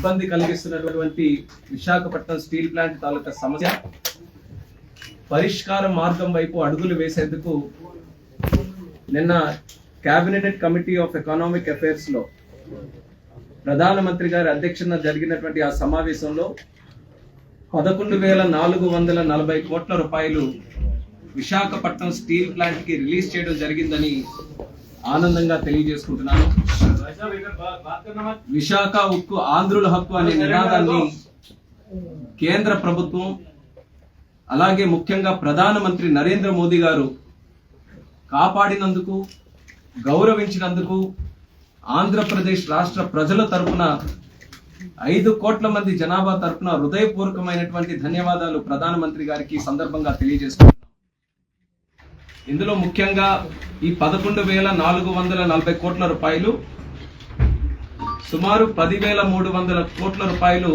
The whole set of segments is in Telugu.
ఇబ్బంది కలిగిస్తున్నటువంటి విశాఖపట్నం స్టీల్ ప్లాంట్ తాలూకా సమస్య పరిష్కార మార్గం వైపు అడుగులు వేసేందుకు నిన్న cabinet committee of economic affairs లో ప్రధానమంత్రి గారి అధ్యక్షతన జరిగినటువంటి ఆ సమావేశంలో 11,440 కోట్ల రూపాయలు విశాఖపట్నం స్టీల్ ప్లాంట్ కి రిలీజ్ చేయడం జరిగిందని ఆనందంగా తెలియజేసుకుంటున్నాను. విశాఖ ఉక్కు ఆంధ్రుల హక్కు అనే నినాదాన్ని కేంద్ర ప్రభుత్వం అలాగే ముఖ్యంగా ప్రధానమంత్రి నరేంద్ర మోదీ గారు కాపాడినందుకు, గౌరవించినందుకు ఆంధ్రప్రదేశ్ రాష్ట్ర ప్రజల తరపున 5 కోట్ల మంది జనాభా తరపున హృదయపూర్వకమైనటువంటి ధన్యవాదాలు ప్రధానమంత్రి గారికి సందర్భంగా తెలియజేస్తున్నాను. ఇందులో ముఖ్యంగా ఈ 11,440 కోట్ల రూపాయలు సుమారు 10,300 కోట్ల రూపాయలు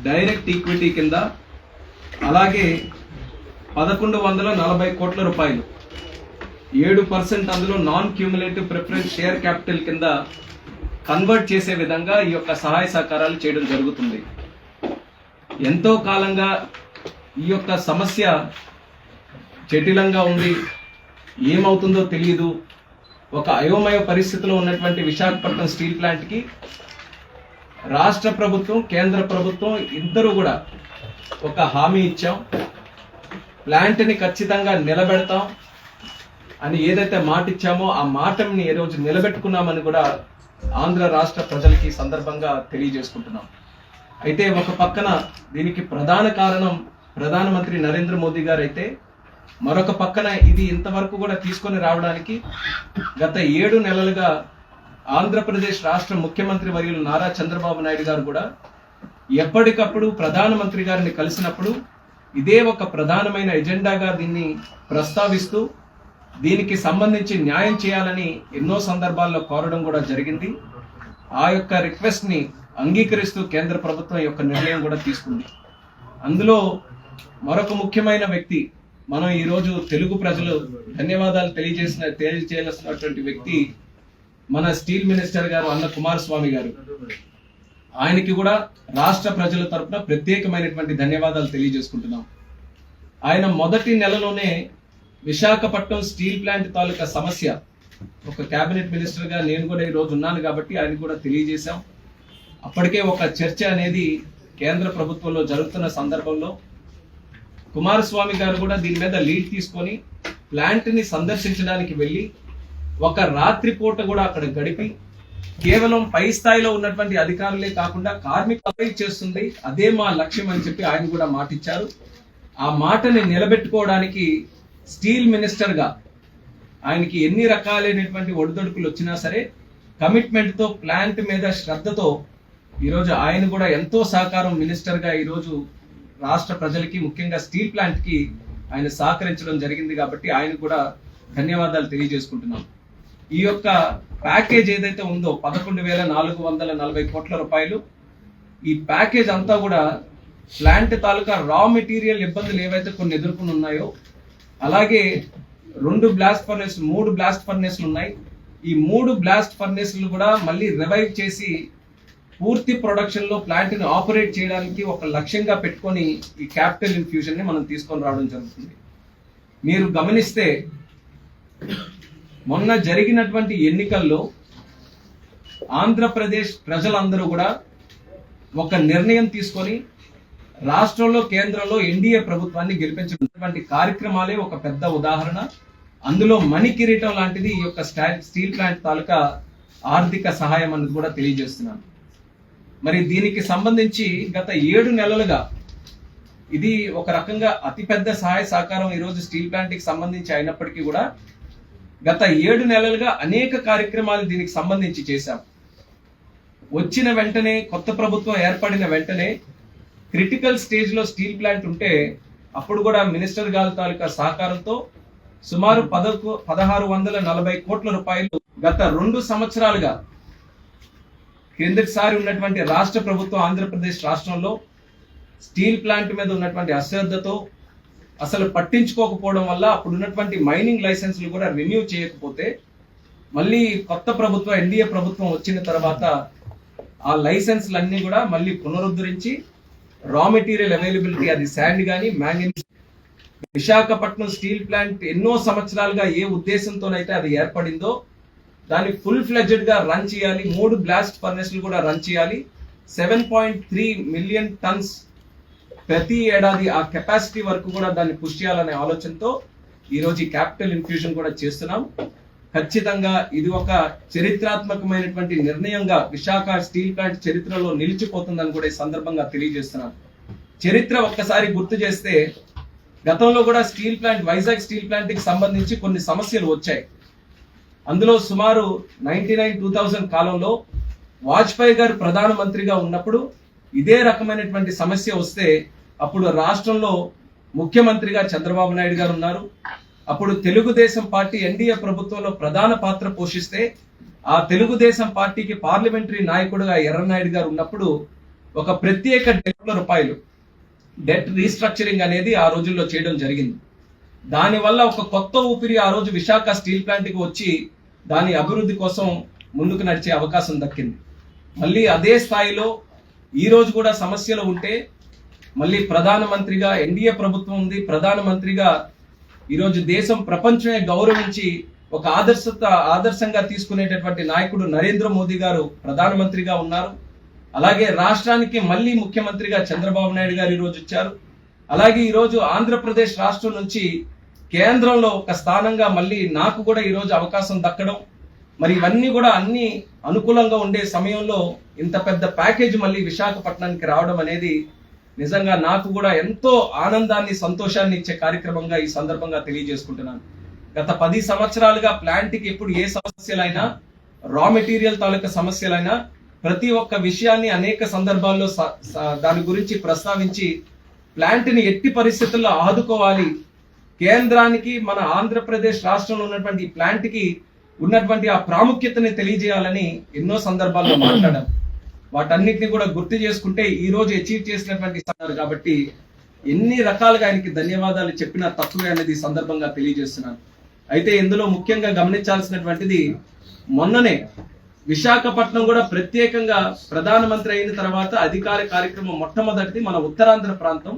డైరెక్ట్ ఈక్విటీ కింద, అలాగే 1,140 కోట్ల రూపాయలు 7% అందులో non cumulative preference share capital కింద కన్వర్ట్ చేసే విధంగా ఈ యొక్క సహాయ సహకారాలు చేయడం జరుగుతుంది. ఎంతో కాలంగా ఈ యొక్క సమస్య జటిలంగా ఉంది, ఏమవుతుందో తెలియదు. ఒక అయోమయ పరిస్థితిలో ఉన్నటువంటి విశాఖపట్నం స్టీల్ ప్లాంట్ కి రాష్ట్ర ప్రభుత్వం, కేంద్ర ప్రభుత్వం ఇద్దరు కూడా ఒక హామీ ఇచ్చాం, ప్లాంట్ ని ఖచ్చితంగా నిలబెడతాం అని ఏదైతే మాట ఇచ్చామో ఆ మాటని ఈ రోజు నిలబెట్టుకున్నామని కూడా ఆంధ్ర రాష్ట్ర ప్రజలకి సందర్భంగా తెలియజేసుకుంటున్నాం. అయితే ఒక పక్కన దీనికి ప్రధాన కారణం ప్రధానమంత్రి నరేంద్ర మోదీ గారు అయితే, మరొక పక్కన ఇది ఇంతవరకు కూడా తీసుకొని రావడానికి గత 7 నెలలుగా ఆంధ్రప్రదేశ్ రాష్ట్ర ముఖ్యమంత్రి వర్యులు నారా చంద్రబాబు నాయుడు గారు కూడా ఎప్పటికప్పుడు ప్రధానమంత్రి గారిని కలిసినప్పుడు ఇదే ఒక ప్రధానమైన ఎజెండాగా దీన్ని ప్రస్తావిస్తూ దీనికి సంబంధించి న్యాయం చేయాలని ఎన్నో సందర్భాల్లో కోరడం కూడా జరిగింది. ఆ యొక్క రిక్వెస్ట్ ని అంగీకరిస్తూ కేంద్ర ప్రభుత్వం యొక్క నిర్ణయం కూడా తీసుకుంది. అందులో మరొక ముఖ్యమైన వ్యక్తి, మనం ఈ రోజు తెలుగు ప్రజలు ధన్యవాదాలు తెలియజేయాల్సినటువంటి వ్యక్తి మన స్టీల్ మినిస్టర్ గారు అన్న కుమారస్వామి గారు. ఆయనకి కూడా రాష్ట్ర ప్రజల తరపున ప్రత్యేకమైనటువంటి ధన్యవాదాలు తెలియజేసుకుంటున్నాం. ఆయన మొదటి నెలలోనే విశాఖపట్నం స్టీల్ ప్లాంట్ తాలూకా సమస్య ఒక కేబినెట్ మినిస్టర్ గా నేను కూడా ఈ రోజు ఉన్నాను కాబట్టి ఆయన కూడా తెలియజేశాం. అప్పటికే ఒక చర్చ అనేది కేంద్ర ప్రభుత్వంలో జరుగుతున్న సందర్భంలో కుమారస్వామి గారు కూడా దీని మీద లీడ్ తీసుకొని ప్లాంట్ ని సందర్శించడానికి వెళ్ళి ఒక రాత్రి పూట కూడా అక్కడ గడిపి కేవలం పై స్థాయిలో ఉన్నటువంటి అధికారులే కాకుండా కార్మికులపై చేస్తుంది, అదే మా లక్ష్యం అని చెప్పి ఆయన కూడా మాటిచ్చారు. ఆ మాటని నిలబెట్టుకోవడానికి స్టీల్ మినిస్టర్ గా ఆయనకి ఎన్ని రకాలైనటువంటి ఒడిదొడుకులు వచ్చినా సరే కమిట్మెంట్ తో, ప్లాంట్ మీద శ్రద్ధతో ఈరోజు ఆయన కూడా ఎంతో సహకారం మినిస్టర్ గా ఈరోజు రాష్ట్ర ప్రజలకి, ముఖ్యంగా స్టీల్ ప్లాంట్ కి ఆయన సహకరించడం జరిగింది. కాబట్టి ఆయన కూడా ధన్యవాదాలు తెలియజేసుకుంటున్నాం. ఈ యొక్క ప్యాకేజ్ ఏదైతే ఉందో 11,440 కోట్ల రూపాయలు, ఈ ప్యాకేజ్ అంతా కూడా ప్లాంట్ తాలూకా రా మెటీరియల్ ఇబ్బందులు ఏవైతే కొన్ని ఎదుర్కొని ఉన్నాయో, అలాగే 3 బ్లాస్ట్ ఫర్నేస్లు ఉన్నాయి. ఈ 3 బ్లాస్ట్ ఫర్నేస్లు కూడా మళ్ళీ రివైవ్ చేసి పూర్తి ప్రొడక్షన్ లో ప్లాంట్ ని ఆపరేట్ చేయడానికి ఒక లక్ష్యంగా పెట్టుకొని ఈ క్యాపిటల్ ఇన్ఫ్యూజన్ ని మనం తీసుకొని రావడం జరుగుతుంది. మీరు గమనిస్తే మొన్న జరిగినటువంటి ఎన్నికల్లో ఆంధ్రప్రదేశ్ ప్రజలందరూ కూడా ఒక నిర్ణయం తీసుకొని రాష్ట్రంలో, కేంద్రంలో ఎన్డీఏ ప్రభుత్వాన్ని గెలిపించినటువంటి కార్యక్రమాలే ఒక పెద్ద ఉదాహరణ. అందులో మణి కిరీటం లాంటిది ఈ యొక్క స్టీల్ ప్లాంట్ తాలూకా ఆర్థిక సహాయం అనేది కూడా తెలియజేస్తున్నాను. మరి దీనికి సంబంధించి గత 7 నెలలుగా ఇది ఒక రకంగా అతిపెద్ద సహాయ సహకారం ఈరోజు స్టీల్ ప్లాంట్ కి సంబంధించి అయినప్పటికీ కూడా గత 7 నెలలుగా అనేక కార్యక్రమాలు దీనికి సంబంధించి చేశాం. వచ్చిన వెంటనే, కొత్త ప్రభుత్వం ఏర్పడిన వెంటనే క్రిటికల్ స్టేజ్ లో స్టీల్ ప్లాంట్ ఉంటే అప్పుడు కూడా మినిస్టర్ గారి తాలూకా సహకారంతో సుమారు 1,640 కోట్ల రూపాయలు గత 2 సంవత్సరాలుగా కిందటిసారి ఉన్నటువంటి రాష్ట్ర ప్రభుత్వం ఆంధ్రప్రదేశ్ రాష్ట్రంలో స్టీల్ ప్లాంట్ మీద ఉన్నటువంటి అశ్రద్ధతో అసలు పట్టించుకోకపోవడం వల్ల అప్పుడు ఉన్నటువంటి మైనింగ్ లైసెన్సులు కూడా రెన్యూ చేయకపోతే మళ్ళీ కొత్త ప్రభుత్వం ఎన్డీఏ ప్రభుత్వం వచ్చిన తర్వాత ఆ లైసెన్స్లన్నీ కూడా మళ్ళీ పునరుద్ధరించి రా మెటీరియల్ అవైలబిలిటీ, అది శాండ్ కానీ మ్యాంగనీస్, విశాఖపట్నం స్టీల్ ప్లాంట్ ఎన్నో సంవత్సరాలుగా ఏ ఉద్దేశంతోనైతే అది ఏర్పడిందో దాన్ని ఫుల్ ఫ్లెడ్జెడ్ గా రన్ చేయాలి. 3 బ్లాస్ట్ ఫర్నెస్లు కూడా రన్ చేయాలి. 7.3 మిలియన్ టన్స్ ప్రతి ఏడాది ఆ కెపాసిటీ వరకు కూడా దాన్ని పుష్ చేయాలనే ఆలోచనతో ఈరోజు ఈ క్యాపిటల్ ఇన్ఫ్యూజన్ కూడా చేస్తున్నాం. ఖచ్చితంగా ఇది ఒక చరిత్రాత్మకమైనటువంటి నిర్ణయంగా విశాఖ స్టీల్ ప్లాంట్ చరిత్రలో నిలిచిపోతుందని కూడా ఈ సందర్భంగా తెలియజేస్తున్నాను. చరిత్ర ఒక్కసారి గుర్తు చేస్తే గతంలో కూడా steel plant, Vizag steel plant కి సంబంధించి కొన్ని సమస్యలు వచ్చాయి. అందులో సుమారు 99-2000 కాలంలో వాజ్పేయి గారు ప్రధానమంత్రిగా ఉన్నప్పుడు ఇదే రకమైనటువంటి సమస్య వస్తే అప్పుడు రాష్ట్రంలో ముఖ్యమంత్రిగా చంద్రబాబు నాయుడు గారు ఉన్నారు. అప్పుడు తెలుగుదేశం పార్టీ ఎన్డీఏ ప్రభుత్వంలో ప్రధాన పాత్ర పోషిస్తే ఆ తెలుగుదేశం పార్టీకి పార్లమెంటరీ నాయకుడుగా ఎర్రనాయుడు గారు ఉన్నప్పుడు ఒక ప్రత్యేక ₹1,00,00,000 డెట్ రీస్ట్రక్చరింగ్ అనేది ఆ రోజుల్లో చేయడం జరిగింది. దానివల్ల ఒక కొత్త ఊపిరి ఆ రోజు విశాఖ స్టీల్ ప్లాంట్కి వచ్చి దాని అభివృద్ధి కోసం ముందుకు నడిచే అవకాశం దక్కింది. మళ్ళీ అదే స్థాయిలో ఈ రోజు కూడా సమస్యలు ఉంటే మళ్ళీ ప్రధానమంత్రిగా ఎన్డీఏ ప్రభుత్వం ఉంది, ప్రధానమంత్రిగా ఈరోజు దేశం ప్రపంచమే గౌరవించి ఒక ఆదర్శంగా తీసుకునేటటువంటి నాయకుడు నరేంద్ర మోదీ గారు ప్రధానమంత్రిగా ఉన్నారు. అలాగే రాష్ట్రానికి మళ్ళీ ముఖ్యమంత్రిగా చంద్రబాబు నాయుడు గారు ఈరోజు వచ్చారు. అలాగే ఈరోజు ఆంధ్రప్రదేశ్ రాష్ట్రం నుంచి కేంద్రంలో ఒక స్థానంగా మళ్ళీ నాకు కూడా ఈరోజు అవకాశం దక్కడం, మరి ఇవన్నీ కూడా అన్ని అనుకూలంగా ఉండే సమయంలో ఇంత పెద్ద ప్యాకేజ్ మళ్ళీ విశాఖపట్నానికి రావడం అనేది నిజంగా నాకు కూడా ఎంతో ఆనందాన్ని, సంతోషాన్ని ఇచ్చే కార్యక్రమంగా ఈ సందర్భంగా తెలియజేసుకుంటున్నాను. గత 10 సంవత్సరాలుగా ప్లాంట్కి ఎప్పుడు ఏ సమస్యలైనా, రా మెటీరియల్ తాలూకా సమస్యలైనా ప్రతి ఒక్క విషయాన్ని అనేక సందర్భాల్లో దాని గురించి ప్రస్తావించి ప్లాంట్ని ఎట్టి పరిస్థితుల్లో ఆదుకోవాలి, కేంద్రానికి మన ఆంధ్రప్రదేశ్ రాష్ట్రంలో ఉన్నటువంటి ప్లాంట్కి ఉన్నటువంటి ఆ ప్రాముఖ్యతని తెలియజేయాలని ఎన్నో సందర్భాల్లో మాట్లాడాం. వాటన్నిటిని కూడా గుర్తు చేసుకుంటే ఈ రోజు అచీవ్ చేసినటువంటి కాబట్టి ఎన్ని రకాలుగా ఆయనకి ధన్యవాదాలు చెప్పినా తక్కువే అనేది ఈ సందర్భంగా తెలియజేస్తున్నాను. అయితే ఇందులో ముఖ్యంగా గమనించాల్సినటువంటిది, మొన్ననే విశాఖపట్నం కూడా ప్రత్యేకంగా ప్రధానమంత్రి అయిన తర్వాత అధికార కార్యక్రమం మొట్టమొదటిది మన ఉత్తరాంధ్ర ప్రాంతం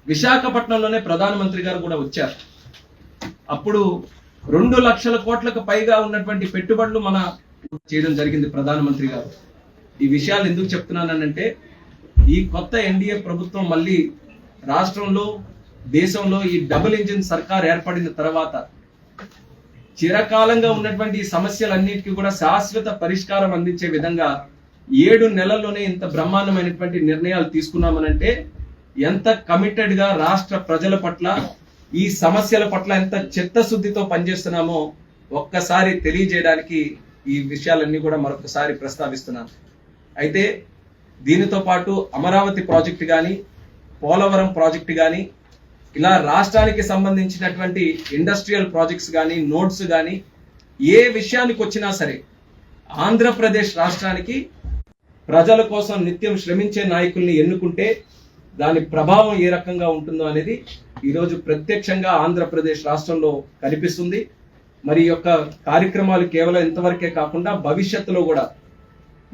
విశాఖపట్నంలోనే ప్రధానమంత్రి గారు కూడా వచ్చారు. అప్పుడు 2 లక్షల కోట్లకు పైగా ఉన్నటువంటి పెట్టుబడులు మన చేయడం జరిగింది ప్రధానమంత్రి గారు. ఈ విషయాలు ఎందుకు చెప్తున్నానంటే, ఈ కొత్త ఎన్డీఏ ప్రభుత్వం మళ్ళీ రాష్ట్రంలో, దేశంలో ఈ డబుల్ ఇంజిన్ సర్కార్ ఏర్పడిన తర్వాత చిరకాలంగా ఉన్నటువంటి ఈ సమస్యలన్నిటికీ కూడా శాశ్వత పరిష్కారం అందించే విధంగా 7 నెలల్లోనే ఇంత బ్రహ్మాండమైనటువంటి నిర్ణయాలు తీసుకున్నామనంటే ఎంత కమిటెడ్ గా రాష్ట్ర ప్రజల పట్ల, ఈ సమస్యల పట్ల ఎంత చిత్తశుద్ధితో పనిచేస్తున్నామో ఒక్కసారి తెలియజేయడానికి ఈ విషయాలన్నీ కూడా మరొకసారి ప్రస్తావిస్తున్నాను. అయితే దీనితో పాటు అమరావతి ప్రాజెక్టు కానీ, పోలవరం ప్రాజెక్టు కానీ, ఇలా రాష్ట్రానికి సంబంధించినటువంటి ఇండస్ట్రియల్ ప్రాజెక్ట్స్ కానీ, నోడ్స్ కానీ, ఏ విషయానికి వచ్చినా సరే ఆంధ్రప్రదేశ్ రాష్ట్రానికి ప్రజల కోసం నిత్యం శ్రమించే నాయకుల్ని ఎన్నుకుంటే దాని ప్రభావం ఏ రకంగా ఉంటుందో అనేది ఈరోజు ప్రత్యక్షంగా ఆంధ్రప్రదేశ్ రాష్ట్రంలో కనిపిస్తుంది. మరి ఈ యొక్క కార్యక్రమాలు కేవలం ఇంతవరకే కాకుండా భవిష్యత్తులో కూడా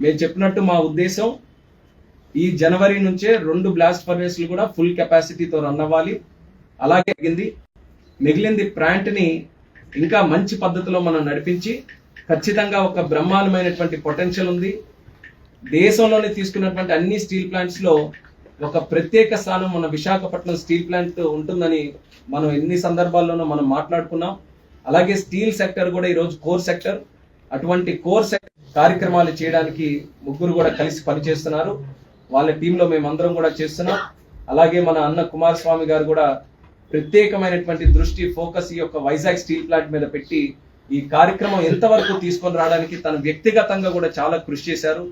మేము చెప్పినట్టు మా ఉద్దేశం ఈ జనవరి నుంచే 2 బ్లాస్ట్ ఫర్నేస్లు కూడా ఫుల్ కెపాసిటీతో రన్ అవ్వాలి. అలాగే మిగిలింది ప్లాంట్ని ఇంకా మంచి పద్ధతిలో మనం నడిపించి ఖచ్చితంగా ఒక బ్రహ్మాండమైనటువంటి పొటెన్షియల్ ఉంది. దేశంలోనే తీసుకున్నటువంటి అన్ని స్టీల్ ప్లాంట్స్ లో ఒక ప్రత్యేక స్థానం మన విశాఖపట్నం స్టీల్ ప్లాంట్ ఉంటుందని మనం ఎన్ని సందర్భాల్లోనూ మనం మాట్లాడుకున్నాం. అలాగే స్టీల్ సెక్టర్ కూడా ఈరోజు కోర్ సెక్టర్. అటువంటి కోర్ సెక్టర్ కార్యక్రమాలు చేయడానికి ముగ్గురు కూడా కలిసి పనిచేస్తున్నారు. వాళ్ళ టీంలో మేమందరం కూడా చేస్తున్నాం. అలాగే మన అన్న కుమారస్వామి గారు కూడా ప్రత్యేకమైనటువంటి దృష్టి, ఫోకస్ ఈ యొక్క వైజాగ్ స్టీల్ ప్లాంట్ మీద పెట్టి ఈ కార్యక్రమం ఎంతవరకు తీసుకొని రావడానికి తను వ్యక్తిగతంగా కూడా చాలా కృషి చేశారు.